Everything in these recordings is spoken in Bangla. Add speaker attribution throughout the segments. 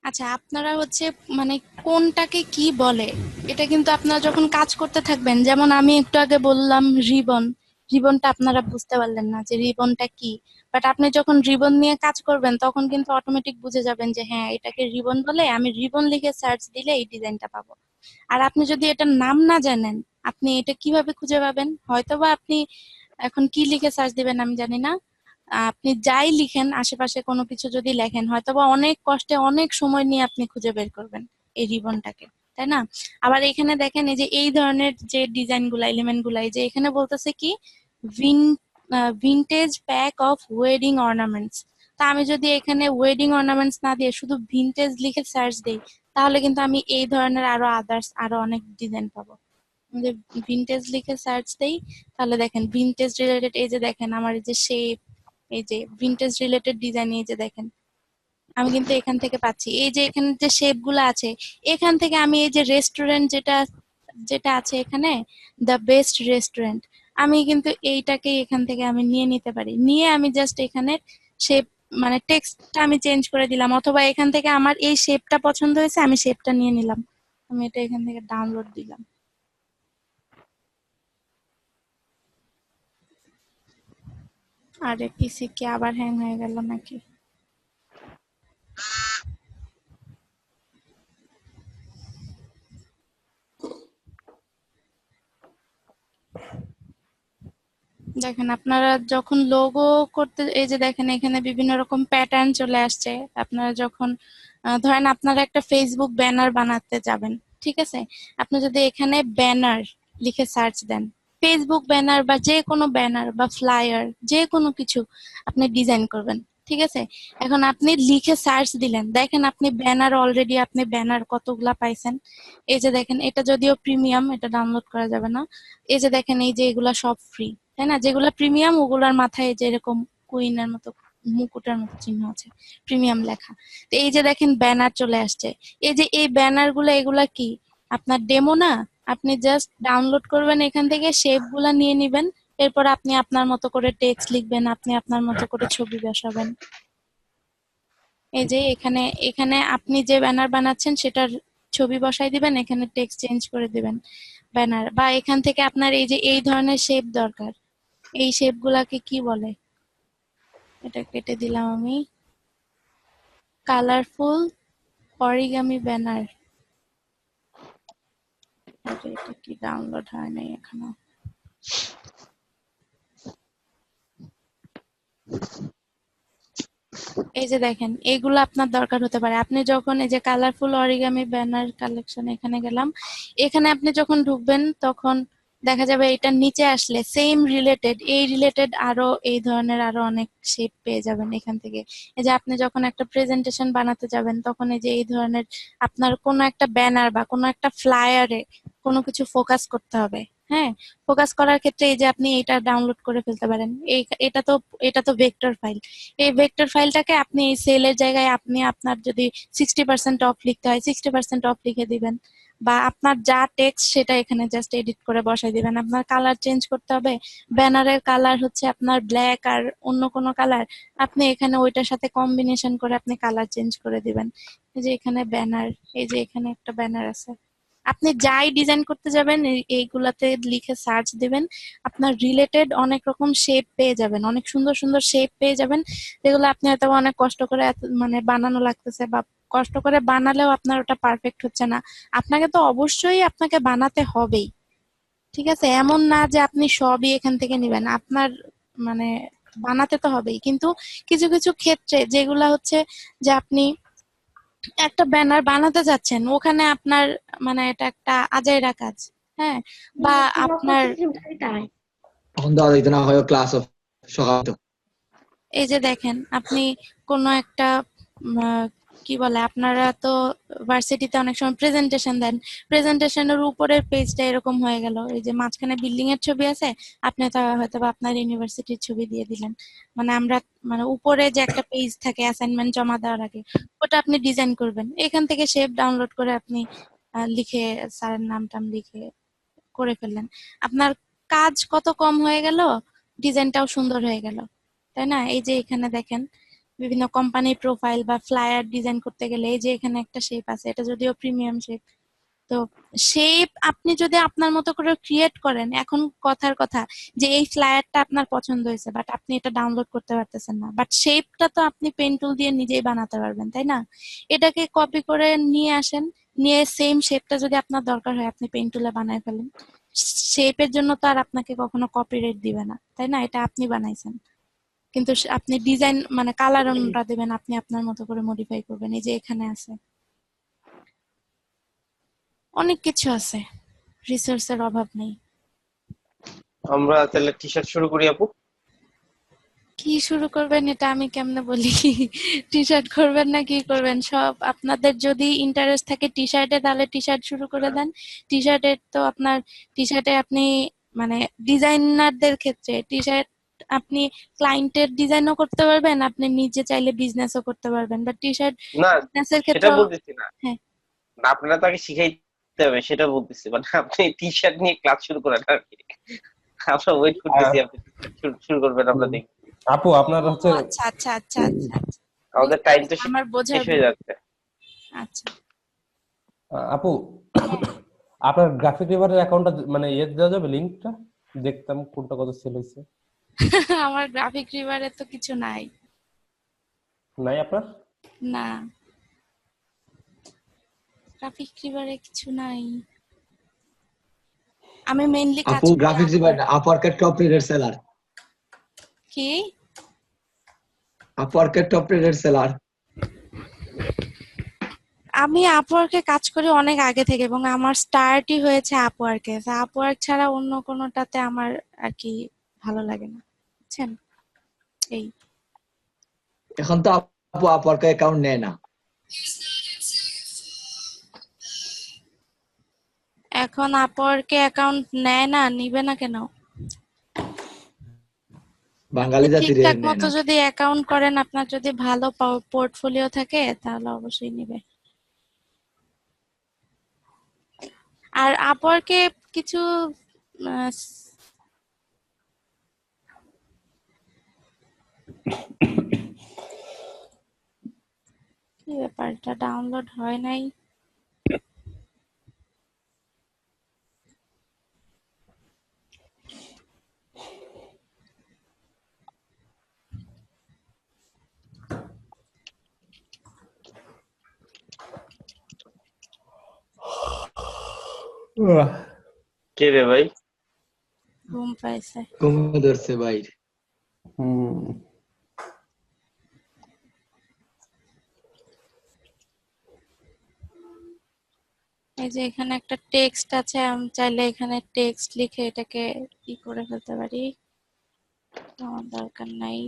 Speaker 1: আচ্ছা, আপনারা হচ্ছে মানে কোনটাকে কি বলে এটা কিন্তু আপনারা যখন কাজ করতে থাকবেন, যেমন আমি একটু আগে বললাম রিবন, রিবনটা আপনারা বুঝতে পারলেন না যে রিবনটা কি। বাট আপনি যখন রিবন নিয়ে কাজ করবেন তখন কিন্তু অটোমেটিক বুঝে যাবেন যে হ্যাঁ এটাকে রিবন বলে, আমি রিবন লিখে সার্চ দিলে এই ডিজাইনটা পাবো। আর আপনি যদি এটার নাম না জানেন, আপনি এটা কিভাবে খুঁজে পাবেন? হয়তোবা আপনি এখন কি লিখে সার্চ দিবেন আমি জানি না। আপনি যাই লিখেন, আশেপাশে কোনো কিছু যদি লেখেন, হয়তোবা অনেক কষ্টে অনেক সময় নিয়ে আপনি খুঁজে বের করবেন এই রিবনটাকে, তাই না? আবার এখানে দেখেন এই যে এই ধরনের যে ডিজাইন গুলা, এলিমেন্ট গুলা, এই যে এখানে বলতেছে কি ভিন vintage pack of wedding ornaments. তা আমি যদি এখানে ওয়েডিং অর্নামেন্টস না দিয়ে শুধু ভিনটেজ লিখে সার্চ দেই, তাহলে কিন্তু আমি এই ধরনের আরো আদার্স আরো অনেক ডিজাইন পাবো। যদি ভিনটেজ লিখে সার্চ দেই, তাহলে দেখেন ভিনটেজ রিলেটেড, এই যে দেখেন আমার এই যে শেপ, এই যে ভিনটেজ রিলেটেড ডিজাইন, এই যে দেখেন আমি কিন্তু এখান থেকে পাচ্ছি। এই যে এখানে যে শেপ গুলো আছে, এখান থেকে আমি এই যে রেস্টুরেন্ট যেটা যেটা আছে এখানে, দ্য বেস্ট রেস্টুরেন্ট, আমি কিন্তু এইটাকে এখান থেকে আমি নিয়ে নিতে পারি। নিয়ে আমি জাস্ট এখানে শেপ মানে টেক্সটটা আমি চেঞ্জ করে দিলাম, অথবা এখান থেকে আমার এই শেপটা পছন্দ হয়েছে, আমি শেপটা নিয়ে নিলাম, আমি এটা এখান থেকে ডাউনলোড দিলাম। আরে পিসি কি আবার হ্যাং হয়ে গেল নাকি? দেখেন আপনারা যখন লোগো করতে, এই যে দেখেন এখানে বিভিন্ন রকম প্যাটার্ন চলে আসছে। আপনারা যখন ধরেন আপনারা একটা ফেসবুক ব্যানার বানাতে যাবেন, ঠিক আছে? আপনি যদি এখানে ব্যানার লিখে সার্চ দেন, ফেসবুক ব্যানার বা যে কোনো ব্যানার বা ফ্লায়ার যে কোনো কিছু আপনি ডিজাইন করবেন, ঠিক আছে? এখন আপনি লিখে সার্চ দিলেন, দেখেন আপনি ব্যানার অলরেডি আপনি ব্যানার কতগুলা পাইছেন। এই যে দেখেন এটা যদিও প্রিমিয়াম, এটা ডাউনলোড করা যাবে না। এই যে দেখেন এই যে এগুলা সব ফ্রি, তাই না? যেগুলা প্রিমিয়াম ওগুলার মাথায় যে এরকম কুইনের মতো মুকুটের মতো চিহ্ন আছে, প্রিমিয়াম লেখা। তো এই যে দেখেন ব্যানার চলে আসছে। এই যে এই ব্যানার গুলা, এগুলা কি আপনার ডেমো না? আপনি জাস্ট ডাউনলোড করবেন এখান থেকে, শেপ গুলা নিয়ে নিবেন, এরপর আপনি আপনার মতো করে টেক্সট লিখবেন, আপনি আপনার মতো করে ছবি বসাবেন। এই যে এখানে এখানে আপনি যে ব্যানার বানাচ্ছেন সেটার ছবি বসাই দিবেন, এখানে টেক্সট চেঞ্জ করে দিবেন ব্যানার। বা এখান থেকে আপনার এই যে এই ধরনের শেপ দরকার, এই শেপ গুলাকে কি বলে? এটা কেটে দিলাম আমি। Colourful origami banner. এটা কি ডাউনলোড হয় নাই এখনো? এই যে দেখেন এগুলো আপনার দরকার হতে পারে। আপনি যখন এই যে কালারফুল অরিগামি ব্যানার কালেকশন এখানে গেলাম, এখানে আপনি যখন ঢুকবেন তখন দেখা যাবে এটার নিচে আসলে সেম রিলেটেড, এই রিলেটেড আরো এই ধরনের আরো অনেক শেপ পেয়ে যাবেন এখান থেকে। এই যে আপনি যখন একটা প্রেজেন্টেশন বানাতে যাবেন তখন এই যে এই ধরনের আপনার কোনো একটা ব্যানার বা কোনো একটা ফ্লায়ারে কোনো কিছু ফোকাস করতে হবে। হ্যাঁ, ফোকাস করার ক্ষেত্রে এই যে আপনি এটা ডাউনলোড করে ফেলতে পারেন। এই এটা তো ভেক্টর ফাইল। এই ভেক্টর ফাইলটাকে আপনি এই সেলের জায়গায় আপনি আপনার যদি 60% অফ লিখতে হয় 60% অফ লিখে দিবেন, বা আপনার যা টেক্সট সেটা এখানে জাস্ট এডিট করে বসাই দিবেন। আপনার কালার চেঞ্জ করতে হবে, ব্যানারের কালার হচ্ছে আপনার ব্ল্যাক আর অন্য কোনো কালার, আপনি এখানে ওইটার সাথে কম্বিনেশন করে আপনি কালার চেঞ্জ করে দিবেন। এই যে এখানে ব্যানার, এই যে এখানে একটা ব্যানার আছে, আপনি যাই ডিজাইন করতে যাবেন এইগুলাতে লিখে সার্চ দিবেন, আপনার রিলেটেড অনেক রকম শেপ পেয়ে যাবেন, অনেক সুন্দর সুন্দর শেপ পেয়ে যাবেন, যেগুলো আপনি হয়তো অনেক কষ্ট করে মানে বানানো লাগতেছে, বা কষ্ট করে বানালেও আপনার ওটা পারফেক্ট হচ্ছে না। আপনাকে তো অবশ্যই আপনাকে বানাতে হবেই, ঠিক আছে? এমন না যে আপনি সবই এখান থেকে নিবেন, আপনার মানে বানাতে তো হবেই। কিন্তু কিছু কিছু ক্ষেত্রে যেগুলা হচ্ছে যে আপনি একটা ব্যানার বানাতে যাচ্ছেন, ওখানে আপনার মানে এটা একটা আজাইরা কাজ, হ্যাঁ, বা আপনার
Speaker 2: তখন দেওয়া যেত না হয় ক্লাস অফ সকাল তো।
Speaker 1: এই যে দেখেন আপনি কোনো একটা কি বলে, আপনারা তো ভার্সিটিতে অনেক সময় প্রেজেন্টেশন দেন, প্রেজেন্টেশনের উপরের পেজটা এরকম হয়ে গেল, এই যে মাঝখানে বিল্ডিং এর ছবি আছে, আপনি তো হয়তো বা আপনার ইউনিভার্সিটির ছবি দিয়ে দিলেন। মানে আমরা মানে উপরে যে একটা পেজ থাকে অ্যাসাইনমেন্ট জমা দেওয়ার আগে, ওটা আপনি ডিজাইন করবেন, এখান থেকে শেপ ডাউনলোড করে আপনি লিখে স্যারের নাম টাম লিখে করে ফেললেন। আপনার কাজ কত কম হয়ে গেল, ডিজাইনটাও সুন্দর হয়ে গেল, তাই না? এই যে এখানে দেখেন বিভিন্ন কোম্পানির প্রোফাইল বা ফ্লায়ার ডিজাইন করতে গেলে এই যে এখানে একটা শেপ আছে, এটা যদিও প্রিমিয়াম শেপ। তো শেপ আপনি যদি আপনার মতো করে ক্রিয়েট করেন, এখন কথার কথা যে এই ফ্লায়ারটা আপনার পছন্দ হয়েছে বাট আপনি এটা ডাউনলোড করতে পারতেছেন না, বাট শেপটা তো আপনি পেন টুল দিয়ে নিজেই বানাতে পারবেন, তাই না? এটাকে কপি করে নিয়ে আসেন, নিয়ে সেম শেপটা যদি আপনার দরকার হয় আপনি পেন টুলে বানায় ফেলেন। শেপের জন্য তো আর আপনাকে কখনো কপিরাইট দিবে না, তাই না? এটা আপনি বানাইছেন, কিন্তু আপনি ডিজাইন মানে কালার অন্যটা দেবেন, আপনি আপনার মতো করে মডিফাই করবেন। এই যে এখানে আছে, অনেক কিছু আছে, রিসোর্সের অভাব নেই।
Speaker 3: আমরা তাহলে টি শার্ট শুরু করি আপু।
Speaker 1: কি শুরু করবেন এটা আমি কেমনে বলি? টি শার্ট করবেন না কি করবেন, সব আপনাদের যদি ইন্টারেস্ট থাকে টি শার্টে তাহলে টি শার্ট শুরু করে দেন। টি শার্টের তো আপনার, টি শার্টে আপনি মানে ডিজাইনারদের ক্ষেত্রে টি শার্ট আপনি ক্লায়েন্টের ডিজাইনও করতে পারবেন, আপনি নিজে চাইলে বিজনেসও করতে পারবেন, বাট টি শার্ট
Speaker 3: না,
Speaker 1: বিজনেসের
Speaker 3: সেটা
Speaker 1: ক্ষেত্রেও।
Speaker 3: বলতেছি না।
Speaker 1: হ্যাঁ,
Speaker 3: না, আপনারা তাকে শিখাইতে হবে সেটা বলতেছি, মানে আপনি টি শার্ট নিয়ে ক্লাস শুরু করেন আর কি। আমরা ওয়েট করতেছি, আপনি t-shirt শুরু করবেন, আমরা দেখি।
Speaker 4: আপু আপনার
Speaker 1: ও
Speaker 4: হচ্ছে
Speaker 1: আচ্ছা আচ্ছা আচ্ছা আচ্ছা আচ্ছা,
Speaker 3: আমাদের
Speaker 1: বুঝতে
Speaker 3: টাইম
Speaker 1: পারছি,
Speaker 3: তো
Speaker 1: আমার বোঝার
Speaker 3: শেষ হয়ে
Speaker 1: ভুল।
Speaker 3: যাচ্ছে।
Speaker 1: আচ্ছা,
Speaker 4: আপু
Speaker 1: হ্যাঁ।
Speaker 4: আপনার গ্রাফিক রিভারের অ্যাকাউন্টটা মানে দেওয়া যাবে লিঙ্কটা, দেখতাম কোনটা কত সেল হয়েছে।
Speaker 1: আমার গ্রাফিক রিভারে তো কিছু নাই।
Speaker 4: নাই আপনার?
Speaker 1: না, গ্রাফিক রিভারে কিছু নাই। আমি মেইনলি কাজ
Speaker 2: আপু
Speaker 1: করি
Speaker 2: গ্রাফিক্স ডিজাইন
Speaker 1: আপওয়ার্কে।
Speaker 2: আপওয়ার্কের টপ রেটেড সেলার।
Speaker 1: কি?
Speaker 2: আপওয়ার্কের টপ রেটেড সেলার।
Speaker 1: আমি আপওয়ার্কে কাজ করি অনেক আগে থেকে এবং আমার স্টার্টই হয়েছে আপওয়ার্কে। আপওয়ার্ক ছাড়া অন্য কোনোটাতে আমার আর কি ভালো লাগে না, বুঝছেন? এই,
Speaker 2: এখন তো আপু আপওয়ার্কে অ্যাকাউন্ট নেয় না।
Speaker 1: এখন আপওয়ার্কে অ্যাকাউন্ট নেয় না, নিবে না কেন? আপনি
Speaker 2: বাঙালি জাতির
Speaker 1: ঠিকঠাক
Speaker 2: নেয়
Speaker 1: মতো
Speaker 2: না।
Speaker 1: যদি অ্যাকাউন্ট করেন, আপনার যদি ভালো পোর্টফোলিও থাকে তাহলে অবশ্যই নিবে। আর আপওয়ার্কে কিছু আহ, কি ব্যাপার, এটা ডাউনলোড হয় নাই?
Speaker 3: কে রে ভাই?
Speaker 1: ঘুম পাইছে।
Speaker 2: কমে ধরছে ভাই।
Speaker 4: হুম।
Speaker 1: এই যে এখানে একটা টেক্সট আছে, আমি চাইলে এখানে টেক্সট লিখে এটাকে কি করে ফেলতে পারি, আমার দরকার নাই।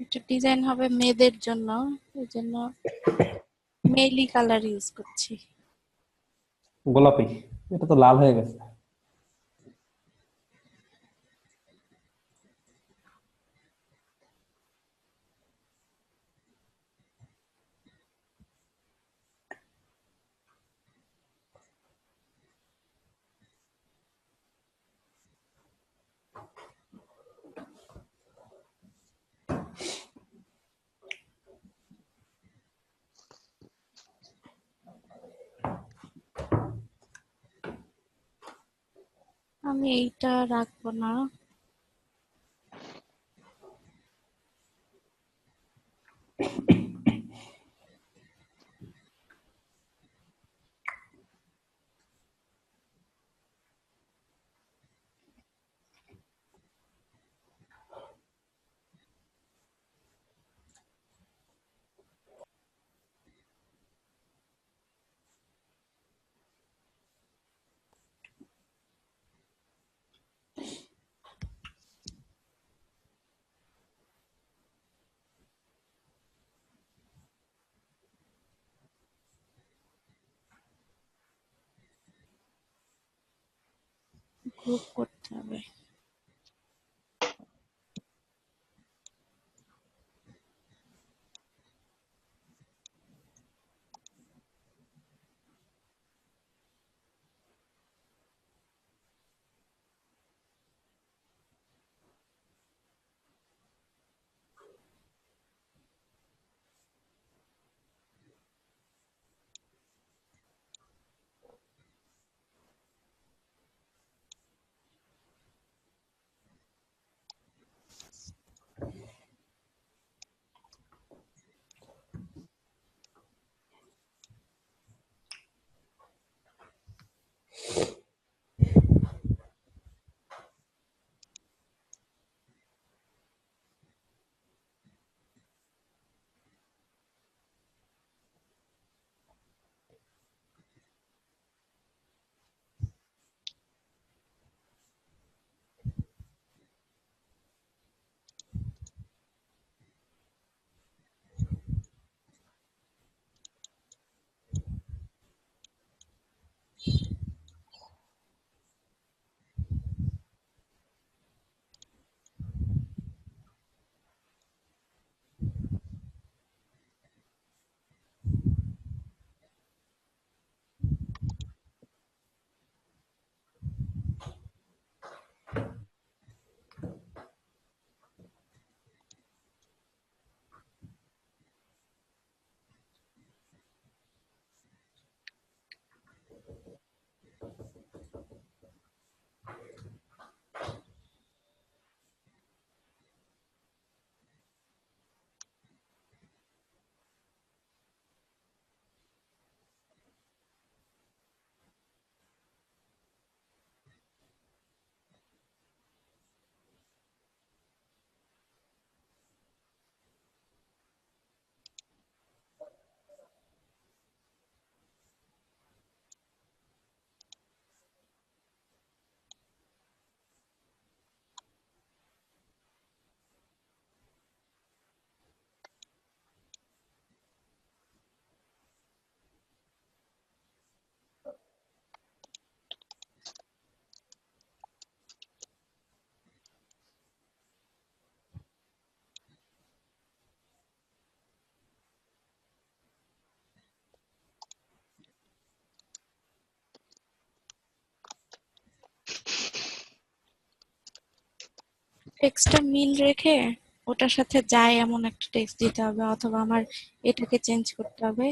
Speaker 1: একটা ডিজাইন হবে মেয়েদের জন্য, এই জন্য মেইলি কালার ইউজ করছি।
Speaker 4: গোলাপি, এটা তো লাল হয়ে গেছে।
Speaker 1: আমি এইটা রাখবো না। গ্রুপ করতে হবে। টেক্সটটা মিল রেখে ওটার সাথে যায় এমন একটা টেক্সট দিতে হবে, অথবা আমার এটাকে চেঞ্জ করতে হবে।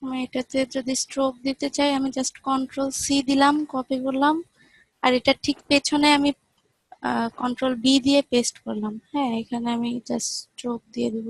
Speaker 1: আমি এটাতে যদি স্ট্রোক দিতে চাই, আমি জাস্ট কন্ট্রোল-সি দিলাম, কপি করলাম, আর এটা ঠিক পেছনে আমি কন্ট্রোল-বি দিয়ে পেস্ট করলাম। হ্যাঁ, এখানে আমি জাস্ট স্ট্রোক দিয়ে দিব।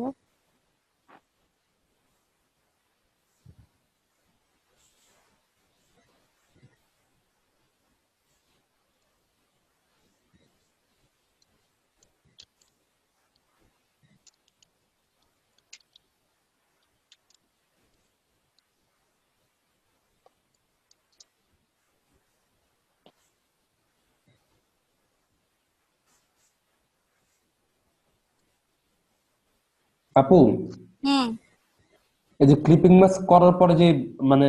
Speaker 4: আপু,
Speaker 1: হুম।
Speaker 4: এই যে ক্লিপিং মাস্ক করার পরে যে মানে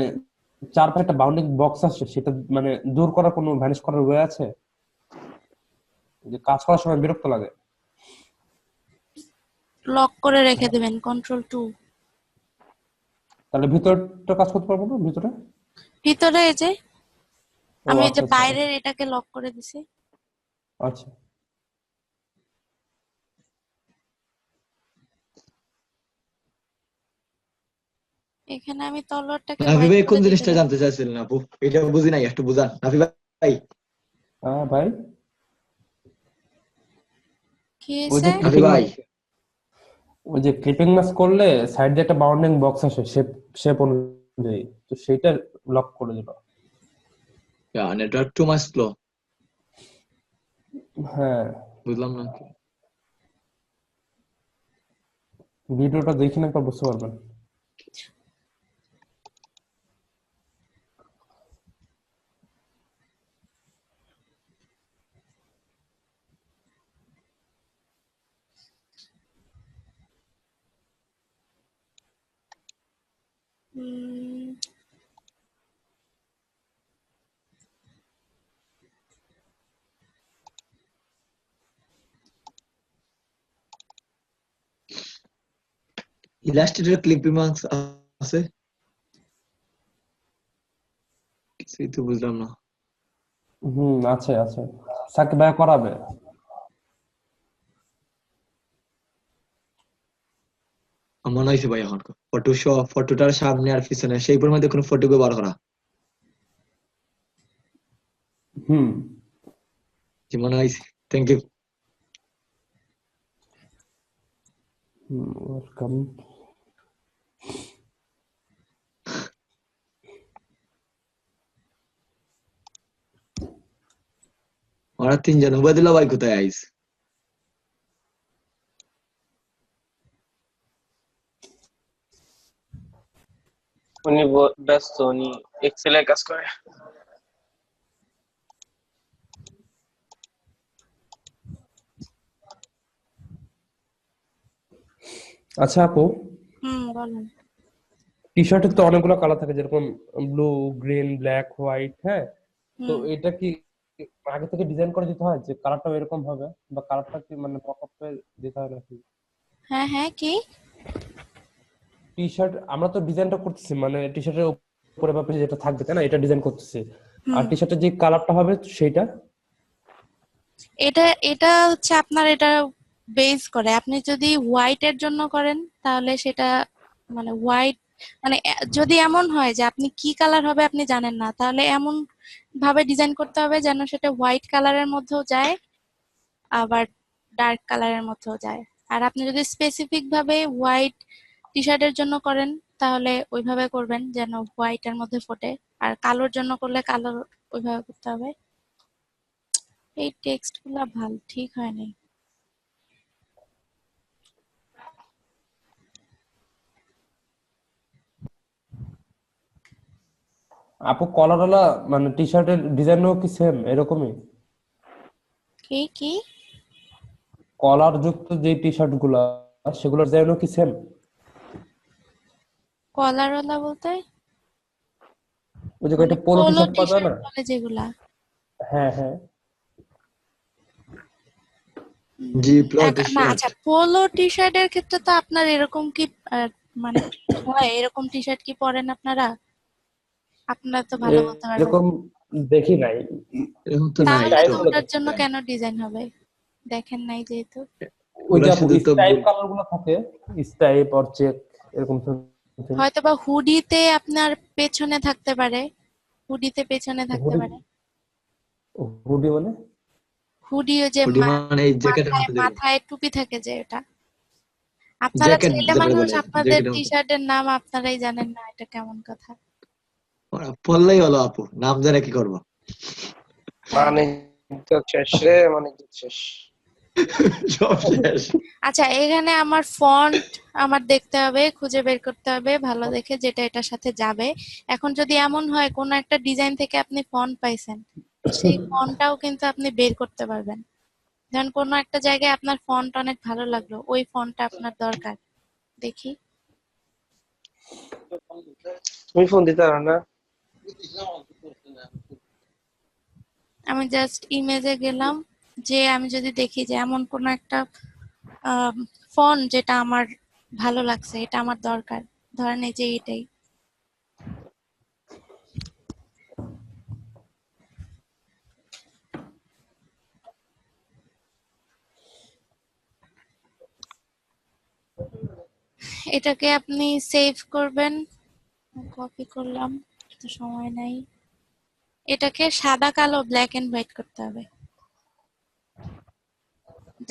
Speaker 4: চারপাশে একটা বাউন্ডিং বক্স আসছে, সেটা মানে দূর করার কোনো ভ্যানিশ করার ওয়ে আছে? যে কাজ করার সময় বিরক্ত লাগে।
Speaker 1: লক করে রেখে দেবেন, Ctrl+2।
Speaker 4: তাহলে ভিতরটা কাজ করতে পারবো না ভিতরে?
Speaker 1: ভিতরে এই যে
Speaker 4: ও
Speaker 1: আমি এই
Speaker 4: আচ্ছা
Speaker 1: যে
Speaker 4: আচ্ছা
Speaker 1: বাইরের এটাকে লক করে দিছি।
Speaker 4: আচ্ছা।
Speaker 1: এখানে আমি তলোয়ারটাকে
Speaker 2: নাফি
Speaker 1: হোয়াইট
Speaker 2: ভাই কোন
Speaker 1: করে দিতে
Speaker 2: জিনিসটা
Speaker 1: পারি।
Speaker 2: জানতে চাইছিলেন আপু? এটা বুঝি নাই, একটু বুঝান নাফি ভাই।
Speaker 4: হ্যাঁ ভাই,
Speaker 1: কি
Speaker 4: ওই
Speaker 1: হয়েছে?
Speaker 4: যে
Speaker 2: নাফি
Speaker 4: ক্লিপিং
Speaker 2: ভাই,
Speaker 4: ওই যে ক্লিপিং মাস করলে সাইড দিয়ে একটা বাউন্ডিং বক্স আসে শেপ শেপ অনুযায়ী, তো সেইটা লক করে দিল।
Speaker 2: Network too much slow.
Speaker 4: হ্যাঁ,
Speaker 2: বুঝলাম না।
Speaker 4: ভিডিওটা দেখে না একবার বুঝতে পারবেন।
Speaker 1: উম,
Speaker 2: ইলাস্ট্রেটর ক্লিপিং মার্কস আছে? কিছুই তো বুঝলাম না।
Speaker 4: আছে আছে, সাকিব ভাই করাবে।
Speaker 2: আমার মনে হয়েছে ভাই এখন ফটোটার সামনে আর পিছনে সেইগুলোর মধ্যে কোনো ফটো ব্যবহার করা।
Speaker 4: হুম
Speaker 2: জি, মনে হয়েছে। Thank you.
Speaker 4: ওয়েলকাম।
Speaker 2: ওরা তিনজন, উবাইদুল্লাহ ভাই কোথায় আইস?
Speaker 3: উনি ব্যস্ত, উনি এক্সেলের কাজ করে।
Speaker 4: আচ্ছা আপু,
Speaker 1: বলেন।
Speaker 4: টি শার্টের তো অনেকগুলো কালার থাকে, যেরকম ব্লু, গ্রিন, ব্ল্যাক, হোয়াইট, হ্যাঁ। তো
Speaker 1: হুম
Speaker 4: এটা কি আগে থেকে ডিজাইন করে দিতে হয় যে কালারটা এরকম হবে, বা কালারটা কি মানে পপ আপ দিতে হয় নাকি?
Speaker 1: হ্যাঁ হ্যাঁ, কি?
Speaker 4: টি শার্ট আমরা তো ডিজাইনটা করতেছি, মানে টি শার্টের উপরে বা পেজে যেটা থাকবে তাই না, এটা ডিজাইন করতেছি। আর
Speaker 1: হুম
Speaker 4: টি শার্টের যে কালারটা হবে সেইটা।
Speaker 1: এটা এটা হচ্ছে আপনার এটা বেস করে, আপনি যদি হোয়াইটের জন্য করেন তাহলে সেটা মানে হোয়াইট মানে যদি এমন হয় যে আপনি কি কালার হবে আপনি জানেন না, তাহলে এমন ভাবে ডিজাইন করতে হবে যেন সেটা হোয়াইট কালারের মধ্যেও যায় আবার ডার্ক কালারের মধ্যেও যায়। আর আপনি যদি স্পেসিফিক ভাবে হোয়াইট টি শার্টের জন্য করেন তাহলে ওইভাবে করবেন যেন হোয়াইটের মধ্যে ফোটে, আর কালোর জন্য করলে কালো ওইভাবে করতে হবে। এই টেক্সট গুলা ভালো ঠিক হয় নাই।
Speaker 4: আপু কলারওয়ালা মানে টি শার্টের ডিজাইনও কি সেম এরকমই?
Speaker 1: কি কি?
Speaker 4: কলার যুক্ত যে টি শার্ট গুলা সেগুলোর ডিজাইনও কি সেম?
Speaker 1: কলারওয়ালা বলতে
Speaker 4: ওই যে
Speaker 1: মানে
Speaker 4: একটা polo T
Speaker 1: polo
Speaker 4: shirt
Speaker 1: T
Speaker 4: পাওয়া যায়
Speaker 1: শার্ট
Speaker 4: না?
Speaker 1: বলে যেগুলা?
Speaker 4: হ্যাঁ হ্যাঁ।
Speaker 2: জি, প্লট
Speaker 1: না
Speaker 2: শার্ট।
Speaker 1: আচ্ছা, পোলো টি শার্টের ক্ষেত্রে তো আপনার এরকম কি মানে হয় এরকম টি শার্ট কি পরেন আপনারা? আপনারা তো ভালো বলতে পারবেন।
Speaker 4: এরকম দেখি নাই,
Speaker 2: এরকম তো নাই
Speaker 1: তাহলে
Speaker 2: তো।
Speaker 1: তো
Speaker 4: স্টাইপ গুলো
Speaker 1: ওটার
Speaker 4: দেখতে
Speaker 1: জন্য
Speaker 4: চাই।
Speaker 1: কেন ডিজাইন হবে? দেখেন নাই যেহেতু।
Speaker 4: ওই যে
Speaker 2: ওরা
Speaker 4: আপু
Speaker 2: শুধু তো
Speaker 4: স্টাইপ কালার গুলো থাকে, স্টাইপ আর চেক এরকম something।
Speaker 1: হয়তো বা হুডিতে আপনার পেছনে থাকতে পারে, হুডিতে পেছনে থাকতে
Speaker 4: হুডি,
Speaker 1: পারে।
Speaker 4: হুডি মানে?
Speaker 1: হুডি ওই যে
Speaker 2: হুডি মানে এই জ্যাকেটের
Speaker 1: মাথায়
Speaker 2: মতো যেগুলো।
Speaker 1: মাথায় টুপি থাকে যে এটা। আপনারা
Speaker 2: জ্যাকেট
Speaker 1: ছেলে
Speaker 2: যেটা
Speaker 1: মানুষ,
Speaker 2: বলে,
Speaker 1: আপনাদের
Speaker 2: জ্যাকেটের
Speaker 1: টি
Speaker 2: মতো।
Speaker 1: শার্টের নাম আপনারাই জানেন না, এটা কেমন কথা?
Speaker 2: ওরা পড়লেই হলো আপু, নাম জানে কি করবো?
Speaker 1: তাই
Speaker 3: মানে তো শেষ রে, মানে তো শেষ।
Speaker 2: সব শেষ।
Speaker 1: আচ্ছা, এখানে আমার ফন্ট আমার দেখতে হবে, খুঁজে বের করতে হবে ভালো দেখে যেটা এটার সাথে যাবে। এখন যদি এমন হয় কোন একটা ডিজাইন থেকে আপনি ফন্ট পাইছেন, সেই ফন্টটাও কিন্তু আপনি বের করতে পারবেন। যেমন কোনো একটা জায়গায় আপনার ফন্ট অনেক ভালো লাগলো, ওই ফন্টটা আপনার দরকার। দেখি,
Speaker 3: তুমি ফোন দিতে পারো না?
Speaker 1: আমি জাস্ট ইমেজে গেলাম, যে আমি যদি দেখি যে এমন কোনো একটা ফন্ট যেটা আমার ভালো লাগছে, এটা আমার দরকার। ধরেন এই যে এটাই। এটাকে আপনি সেভ করবেন। কপি করলাম, তো সময় নাই। এটাকে সাদা কালো ব্ল্যাক এন্ড হোয়াইট করতে হবে।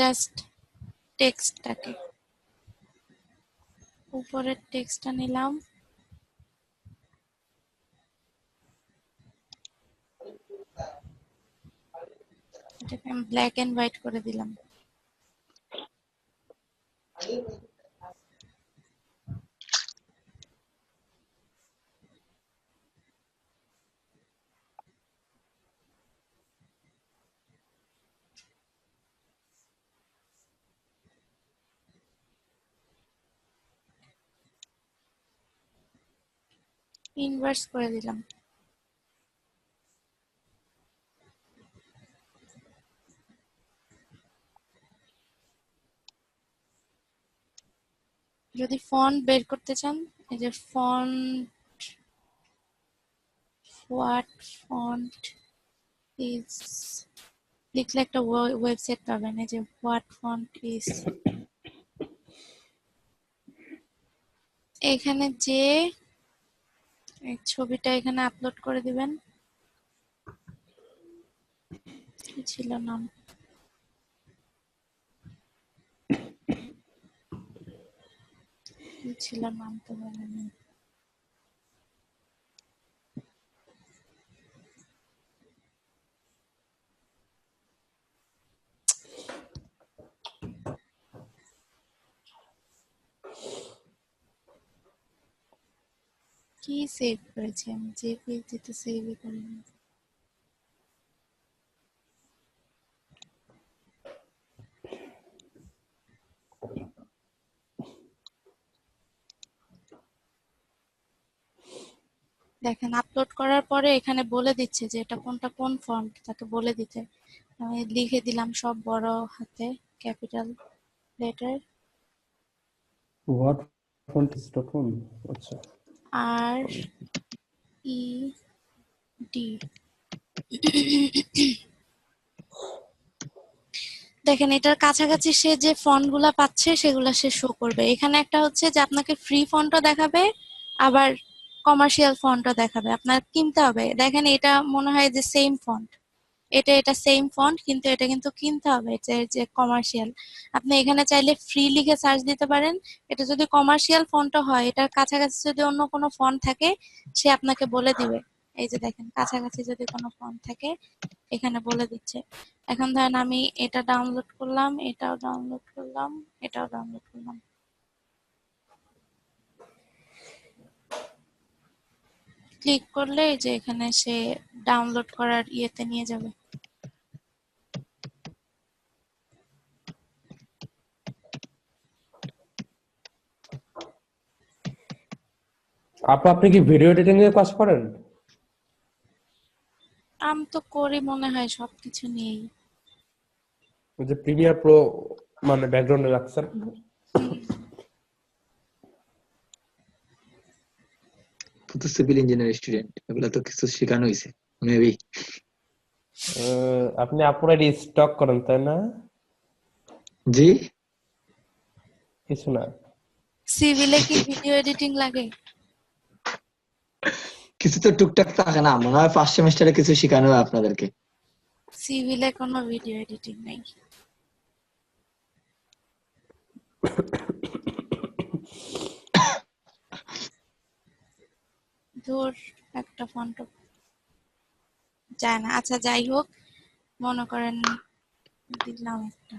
Speaker 1: জাস্ট টেক্সটটাকে, উপরের টেক্সটটা নিলাম, এটাকে আমি ব্ল্যাক এন্ড হোয়াইট করে দিলাম। ইনভার্স করে দিলাম। যদি ফন্ট বের করতে চান, এই যে ফন্ট, হোয়াট ফন্ট ইজ লিখলে একটা ওয়েবসাইট পাবেন, এই যে হোয়াট ফন্ট ইজ। এখানে যে এই ছবিটা এখানে আপলোড করে দিবেন। কি ছিল নাম? কি ছিল নাম তো মনে নেই। কি সেভ করেছি আমি? জেপিজি তো সেভই করিনি। দেখেন আপলোড করার পরে এখানে বলে দিচ্ছে যে এটা কোনটা কোন ফন্ট, তাকে বলে দিতে। আমি লিখে দিলাম সব বড় হাতে, capital letter,
Speaker 4: what font is dot com. আচ্ছা,
Speaker 1: আর ই ডি। দেখেন এটার কাছাকাছি সে যে ফন্টগুলা পাচ্ছে সেগুলা সে শো করবে। এখানে একটা হচ্ছে যে আপনাকে ফ্রি ফন্টও দেখাবে, আবার কমার্শিয়াল ফন্টও দেখাবে, আপনার কিনতে হবে। দেখেন এটা মনে হয় যে সেম ফন্ট, এটা সেম ফন্ট, কিন্তু এটা কিন্তু কিনতে হবে, যে যে কমার্শিয়াল। আপনি এখানে চাইলে ফ্রি লিখে সার্চ দিতে পারেন। এটা যদি কমার্শিয়াল ফন্টও হয়, এটার কাছাকাছি যদি অন্য কোনো ফন্ট থাকে সে আপনাকে বলে দিবে। এই যে দেখেন কাছাকাছি যদি কোনো ফন্ট থাকে এখানে বলে দিচ্ছে। এখন ধরেন আমি এটা ডাউনলোড করলাম, এটাও ডাউনলোড করলাম, এটাও ডাউনলোড করলাম। ক্লিক করলে এই যে এখানে সে ডাউনলোড করার ইয়েতে নিয়ে যাবে।
Speaker 4: আপনি কি ভিডিও এডিটিং এর কাজ করেন?
Speaker 1: আমি তো করি মনে হয় সবকিছু নিয়েই।
Speaker 4: ওই যে প্রিমিয়ার প্রো মানে ব্যাকগ্রাউন্ডে রাখছেন?
Speaker 1: হুম।
Speaker 2: তো সিভিল ইঞ্জিনিয়ার স্টুডেন্ট, এগুলা তো কিছু শেখানো হয়েছে মেবি।
Speaker 4: আপনি আপুরা স্টক করেন তাই না?
Speaker 2: জি,
Speaker 4: কিছু না।
Speaker 1: সিভিলে কি ভিডিও এডিটিং লাগে?
Speaker 2: কিছু তো টুকটাক থাকে না, মনে হয় ফার্স্ট সেমিস্টারে কিছু শেখানো হয় আপনাদেরকে।
Speaker 1: সিভিলে কোনো ভিডিও এডিটিং নাই। ধুর, একটা ফন্ট যায় না। আচ্ছা যাই হোক, মনে করেন দিলাম একটা।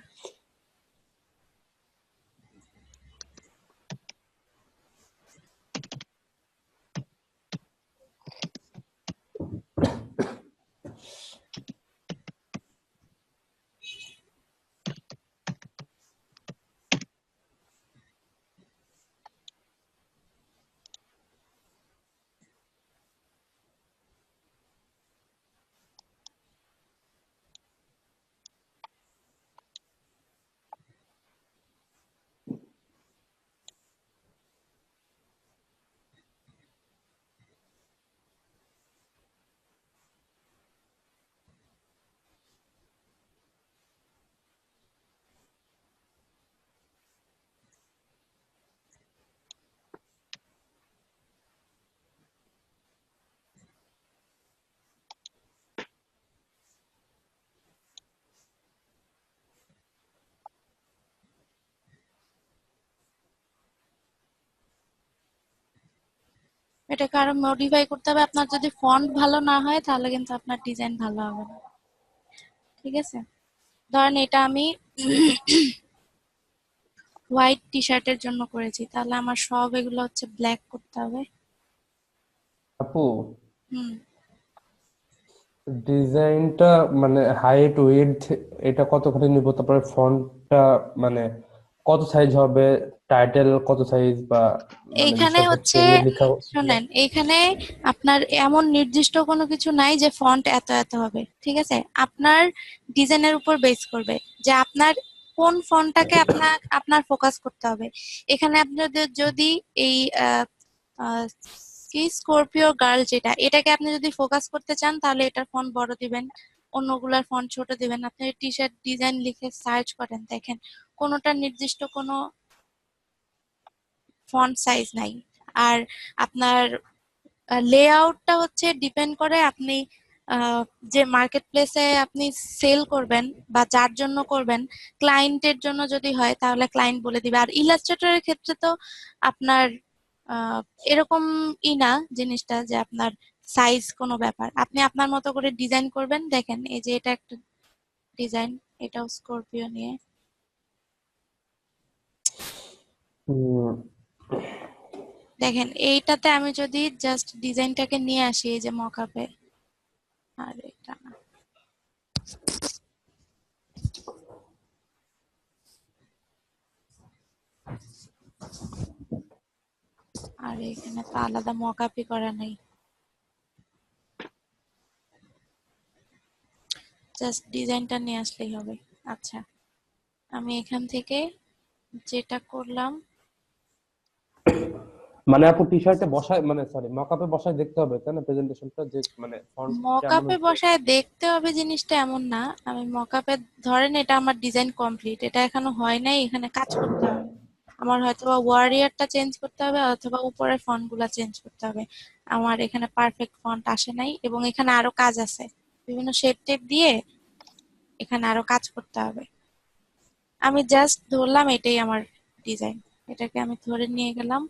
Speaker 1: এটাকে আরো মডিফাই করতে হবে। আপনার যদি ফন্ট ভালো না হয় তাহলে কিন্তু আপনার ডিজাইন ভালো হবে না। ঠিক আছে, ধরেন এটা আমি হোয়াইট টি শার্টের জন্য করেছি, তাহলে আমার সব এগুলো হচ্ছে ব্ল্যাক করতে হবে।
Speaker 4: আপু,
Speaker 1: হুম।
Speaker 4: ডিজাইনটা মানে হাইট উইডথ এটা কতখানি নিব, তারপরে ফন্টটা মানে কত সাইজ হবে, টাইটেল কত সাইজ বা মানে
Speaker 1: এইখানে
Speaker 4: যেসব হচ্ছে
Speaker 1: হচ্ছে,
Speaker 4: এগুলো লেখা।
Speaker 1: শোনেন, এইখানে আপনার এমন নির্দিষ্ট কোনো কিছু নাই যে ফন্ট এত এত হবে। ঠিক আছে, আপনার ডিজাইনের উপর বেস করবে যে আপনার কোন ফন্টটাকে আপনার আপনার ফোকাস করতে হবে। এখানে আপনি যদি এই আহ, আহ, কি স্করপিও গার্ল যেটা, এটাকে আপনি যদি ফোকাস করতে চান তাহলে এটার ফন্ট বড় দিবেন, অন্যগুলার ফন্ট ছোট দিবেন। আপনি টি শার্ট ডিজাইন লিখে সার্চ করেন, দেখেন কোনোটা নির্দিষ্ট কোনো ফন্ট সাইজ নাই। আর আপনার লেআউটটা হচ্ছে ডিপেন্ড করে আপনি আহ, যে মার্কেট প্লেসে আপনি সেল করবেন বা যার জন্য করবেন, ক্লায়েন্টের জন্য যদি হয় তাহলে ক্লায়েন্ট বলে দিবে। আর ইলাস্ট্রেটরের ক্ষেত্রে তো আপনার আহ, এরকম না জিনিসটা যে আপনার সাইজ কোনো ব্যাপার, আপনি আপনার মতো করে ডিজাইন করবেন। দেখেন এই যে এটা একটা ডিজাইন, এটাও স্করপিও নিয়ে।
Speaker 4: হুম,
Speaker 1: দেখেন এইটাতে আমি যদি জাস্ট ডিজাইনটাকে নিয়ে আসি এই যে মকআপে, আর এটা না, আর এখানে তো আলাদা মকআপই করা নেই, জাস্ট ডিজাইনটা নিয়ে আসলেই হবে। আচ্ছা, আমি এখান থেকে যেটা করলাম,
Speaker 4: মানে আপু টি শার্টে বসায় মানে সরি মকআপে বসায় দেখতে হবে তাই না প্রেজেন্টেশনটা, যে মানে ফন্ট কেমন
Speaker 1: মকআপে
Speaker 4: হচ্ছে।
Speaker 1: বসায় দেখতে হবে জিনিসটা এমন না। আমি মকআপে, ধরেন এটা আমার ডিজাইন কমপ্লিট, এটা এখনো হয় নাই, এখানে কাজ করতে হবে। আমার হয়তোবা ওয়ারিয়ারটা চেঞ্জ করতে হবে অথবা উপরের ফন্ট গুলা চেঞ্জ করতে হবে। আমার এখানে পারফেক্ট ফন্ট আসে নাই এবং এখানে আরো কাজ আছে, বিভিন্ন শেপ টেপ দিয়ে এখানে আরো কাজ করতে হবে। আমি জাস্ট ধরলাম এটাই আমার ডিজাইন, এটাকে আমি ধরে নিয়ে গেলাম।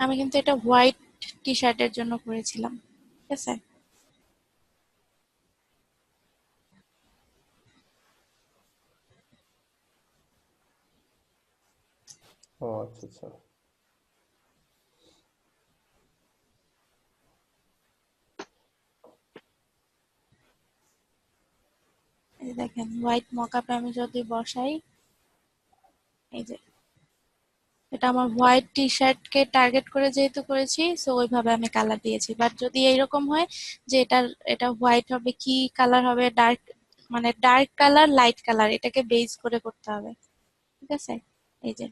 Speaker 1: আমি কিন্তু এটা হোয়াইট টি শার্টের জন্য করেছিলাম। ঠিক আছে,
Speaker 4: ও আচ্ছা আচ্ছা।
Speaker 1: এই যে দেখেন হোয়াইট মকআপে আমি যদি বসাই, এই যে এটা আমার হোয়াইট টি শার্ট কে টার্গেট করে যেহেতু করেছি, সো ওইভাবে আমি কালার দিয়েছি। বাট যদি এইরকম হয় যে এটা হোয়াইট হবে, কি কালার হবে, ডার্ক মানে ডার্ক কালার লাইট কালার, এটাকে বেস করে করতে হবে। ঠিক আছে, এই যে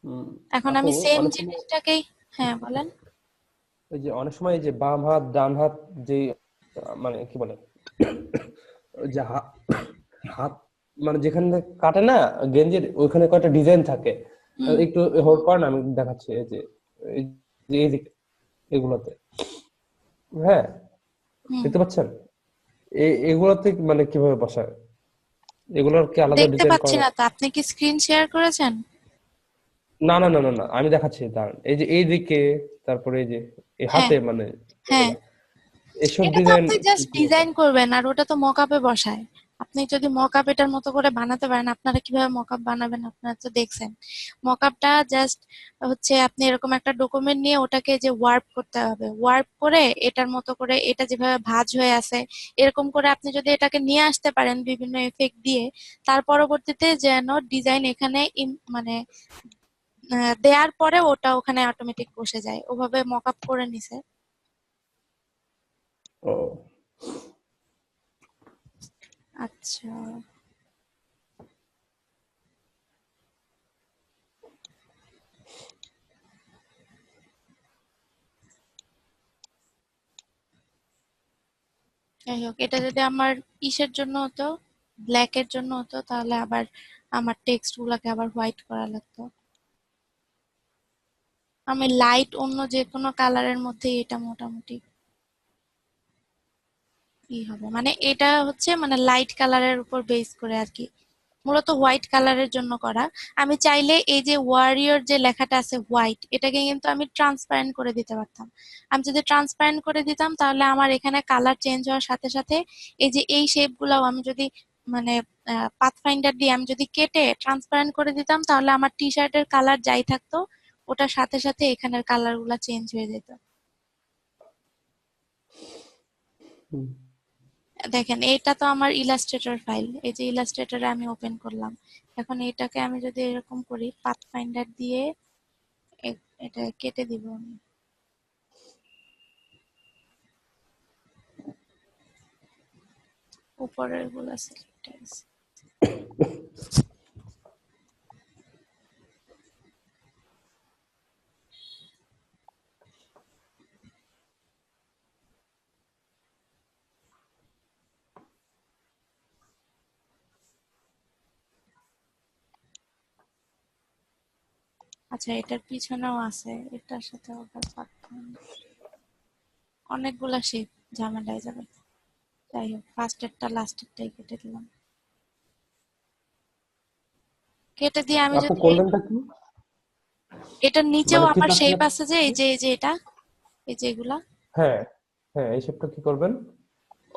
Speaker 4: উম,
Speaker 1: এখন
Speaker 4: আপু
Speaker 1: আমি সেম
Speaker 4: অনেক সময়
Speaker 1: জিনিসটাকেই, হ্যাঁ বলেন।
Speaker 4: ওই যে অনেক সময় এই যে বাম হাত ডান হাত যে মানে কি বলে ওই যে হাত মানে যেখানে কাটে না গেঞ্জির ওইখানে কয়েকটা ডিজাইন থাকে।
Speaker 1: হুম।
Speaker 4: একটু হোল্ড করেন আমি দেখাচ্ছি। এই যে এই যে এগুলোতে, হ্যাঁ
Speaker 1: হুম,
Speaker 4: দেখতে পাচ্ছেন এগুলোতে মানে কিভাবে বসায়, এগুলোর কি আলাদা
Speaker 1: দেখতে
Speaker 4: ডিজাইন
Speaker 1: পাচ্ছি
Speaker 4: করা?
Speaker 1: না তো, আপনি কি স্ক্রিন শেয়ার করেছেন?
Speaker 4: না না না না না, আমি দেখাচ্ছি দাঁড়ান। এই যে এইদিকে, তারপরে এই যে এই
Speaker 1: হ্যাঁ,
Speaker 4: হাতে মানে
Speaker 1: হ্যাঁ,
Speaker 4: এগুলা এসব
Speaker 1: এটা তো
Speaker 4: ডিজাইন
Speaker 1: আপনি জাস্ট ডিজাইন করবেন আর ওটা তো মকআপে বসায়। আপনি যদি মকআপ এটার মতো করে বানাতে পারেন, আপনারা কিভাবে মকআপ বানাবেন আপনারা তো দেখছেন। মকআপটা জাস্ট হচ্ছে আপনি এরকম একটা ডকুমেন্ট নিয়ে ওটাকে যে ওয়ার্প করতে হবে, ওয়ার্প করে এটার মতো করে এটা যেভাবে ভাঁজ হয়ে আছে এরকম করে আপনি যদি এটাকে নিয়ে আসতে পারেন বিভিন্ন এফেক্ট দিয়ে, তার পরবর্তীতে যেন ডিজাইন এখানে মানে দেওয়ার পরে ওটা ওখানে অটোমেটিক বসে যায়, ওভাবে মকআপ করে নিছে।
Speaker 4: ও
Speaker 1: আচ্ছা, যাই হোক, এটা যদি আমার ইসের জন্য হতো, ব্ল্যাক এর জন্য হতো, তাহলে আবার আমার টেক্সট গুলাকে আবার হোয়াইট করা লাগতো। আমি লাইট অন্য যে কোনো কালারের মধ্যে এটা মোটামুটি ই হবে, মানে এটা হচ্ছে মানে লাইট কালারের উপর বেস করে আর কি। মূলত হোয়াইট কালারের জন্য করা। আমি চাইলে এই যে ওয়ারিয়র যে লেখাটা আছে হোয়াইট, এটাকে কিন্তু আমি ট্রান্সপারেন্ট করে দিতে পারতাম। আমি যদি ট্রান্সপারেন্ট করে দিতাম তাহলে আমার এখানে কালার চেঞ্জ হওয়ার সাথে সাথে এই যে এই শেপগুলাও আমি যদি মানে পাথফাইন্ডার দিয়ে আমি যদি কেটে ট্রান্সপারেন্ট করে দিতাম তাহলে আমার টি শার্টের কালার যাই থাকতো ওটার সাথে সাথে এখানের কালার গুলা চেঞ্জ হয়ে যেত।
Speaker 4: হুম।
Speaker 1: দেখেন এইটা তো আমার ইলাস্ট্রেটর ফাইল, এই যে ইলাস্ট্রেটরে আমি ওপেন করলাম। এখন এটাকে আমি যদি এরকম করি পাথফাইন্ডার দিয়ে এটা কেটে দিব আমি। উপরের গুলা সিলেক্ট হয়ে গেছে। আচ্ছা এটার পিছনেও আছে, এটার সাথে আবার অনেকগুলা শেপ ঝামেলায় যাবে। যাই হোক ফার্স্টেরটা লাস্টেরটাই কেটে দিলাম। কেটে দিয়ে আমি
Speaker 4: আপু
Speaker 1: যদি
Speaker 4: করলেনটা কি?
Speaker 1: এটার নিচেও
Speaker 4: মানে কি
Speaker 1: আবার শেপ
Speaker 4: প্লাস
Speaker 1: আছে যে এই যে এটা এই যে এগুলা,
Speaker 4: হ্যাঁ হ্যাঁ, এই শেপটা কি করবেন?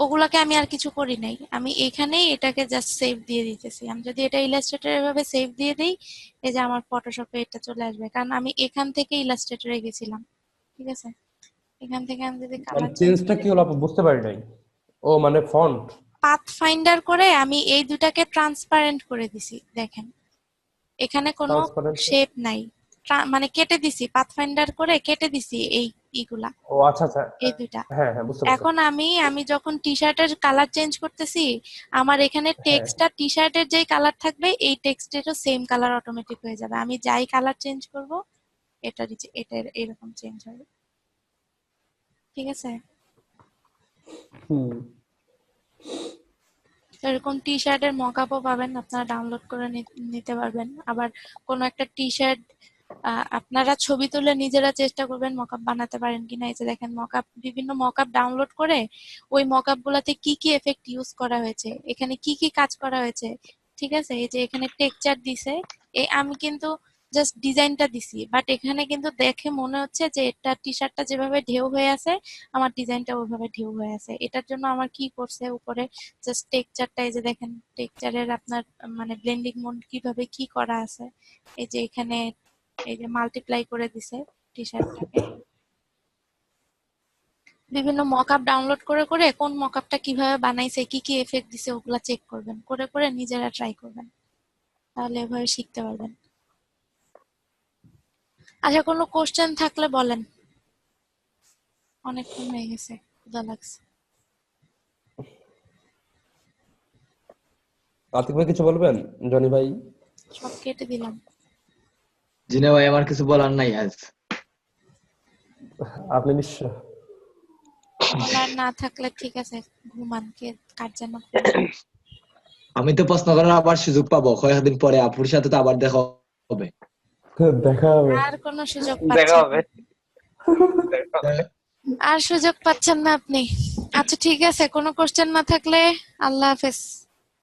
Speaker 1: ওগুলাকে আমি আর কিছু করি নাই, আমি এখানেই এটাকে জাস্ট সেভ দিয়ে দিতেছি। আমি যদি এটা ইলাস্ট্রেটরে এভাবে সেভ দিয়ে দিই এই যে আমার ফটোশপে এটা চলে আসবে, কারণ আমি এখান থেকে ইলাস্ট্রেটরে গেছিলাম। ঠিক আছে, এখান থেকে আমি যদি
Speaker 4: মানে
Speaker 1: কালার চেঞ্জ
Speaker 4: চেঞ্জটা
Speaker 1: করে
Speaker 4: কি হলো আপু, বুঝতে পারি নাই। ও মানে ফন্ট।
Speaker 1: পাথ ফাইন্ডার করে আমি এই দুটাকে ট্রান্সপারেন্ট করে দিছি। দেখেন এখানে কোনো
Speaker 4: ট্রান্সপারেন্ট।
Speaker 1: শেপ নাই, মানে কেটে দিছি, পাথফাইন্ডার করে কেটে দিছি এই ইগুলা,
Speaker 4: ও আচ্ছা আচ্ছা,
Speaker 1: এই দুইটা।
Speaker 4: হ্যাঁ হ্যাঁ বুঝতে পারছি।
Speaker 1: এখন আমি যখন টি শার্টের কালার চেঞ্জ করতেছি আমার এখানে
Speaker 4: হ্যাঁ
Speaker 1: টেক্সটটা টি শার্টের যেই কালার থাকবে এই টেক্সটেরও সেম কালার অটোমেটিক হয়ে যাবে। আমি যাই কালার চেঞ্জ করব এটা এরকম চেঞ্জ হবে। ঠিক আছে,
Speaker 4: হুম।
Speaker 1: তো এরকম টি শার্টের মকআপও পাবেন, আপনারা ডাউনলোড করে নিতে পারবেন। আবার কোনো একটা টি শার্ট আপনারা ছবি তুলে নিজেরা চেষ্টা করবেন মকআপ বানাতে পারেন কিনা। এই যে দেখেন মকআপ, বিভিন্ন মকআপ ডাউনলোড করে ওই মকআপ গুলাতে কি কি এফেক্ট ইউজ করা হয়েছে, এখানে কি কি কাজ করা হয়েছে। ঠিক আছে, এই যে এখানে টেক্সচার দিছে, আমি কিন্তু জাস্ট ডিজাইনটা দিছি, বাট এখানে কিন্তু দেখে মনে হচ্ছে যে এটা টি শার্টটা যেভাবে ঢেউ হয়ে আছে আমার ডিজাইনটা ওইভাবে ঢেউ হয়ে আছে। এটার জন্য আমার কি করছে উপরে জাস্ট টেক্সচারটা, এই যে দেখেন টেক্সচারের আপনার মানে ব্লেন্ডিং মোড কিভাবে কি করা আছে। এই যে এখানে এই যে মাল্টিপ্লাই করে দিছে টি শার্টটাকে। বিভিন্ন মকআপ ডাউনলোড করে করে কোন মকআপটা কিভাবে বানাইছে কি কি এফেক্ট দিছে ওগুলা চেক করবেন, করে করে নিজেরা ট্রাই করবেন, তাহলে এভাবে শিখতে পারবেন। আচ্ছা কোনো কোশ্চেন থাকলে বলেন, অনেকক্ষণ হয়ে গেছে, ক্ষুধা লাগছে।
Speaker 4: আতিক ভাই কিছু বলবেন? জনি ভাই?
Speaker 1: সব কেটে দিলাম।
Speaker 2: জিনা ভাই আমার কিছু বলার নাই আজ।
Speaker 4: আপনি নিশ্চয়?
Speaker 1: বলার না থাকলে ঠিক আছে, ঘুমান, কে কার যেন
Speaker 2: আমি তো প্রশ্ন করার আবার সুযোগ পাবো কয়েকদিন পরে, আপুর সাথে তো আবার দেখা হবে।
Speaker 4: দেখা হবে।
Speaker 1: আর কোনো সুযোগ
Speaker 3: দেখা
Speaker 1: পাচ্ছেন
Speaker 3: হবে।
Speaker 1: না।
Speaker 3: দেখা হবে।
Speaker 1: আর সুযোগ পাচ্ছেন না আপনি। আচ্ছা ঠিক আছে, কোনো কোশ্চেন না থাকলে আল্লাহ হাফেজ।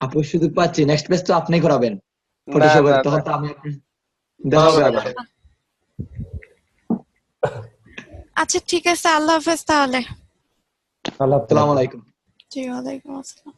Speaker 2: আপুর সুযোগ পাচ্ছি, নেক্সট পেজ তো আপনি করাবেন
Speaker 3: না
Speaker 2: ফটোশপের,
Speaker 3: না
Speaker 2: তখন
Speaker 3: না,
Speaker 2: তো আমি দেখা হবে আবার।
Speaker 1: আচ্ছা ঠিক আছে, আল্লাহ হাফেজ তাহলে।
Speaker 4: আল্লাহ হাফেজ।
Speaker 2: আসসালামু আলাইকুম।
Speaker 1: জি ওয়ালাইকুম আসসালাম।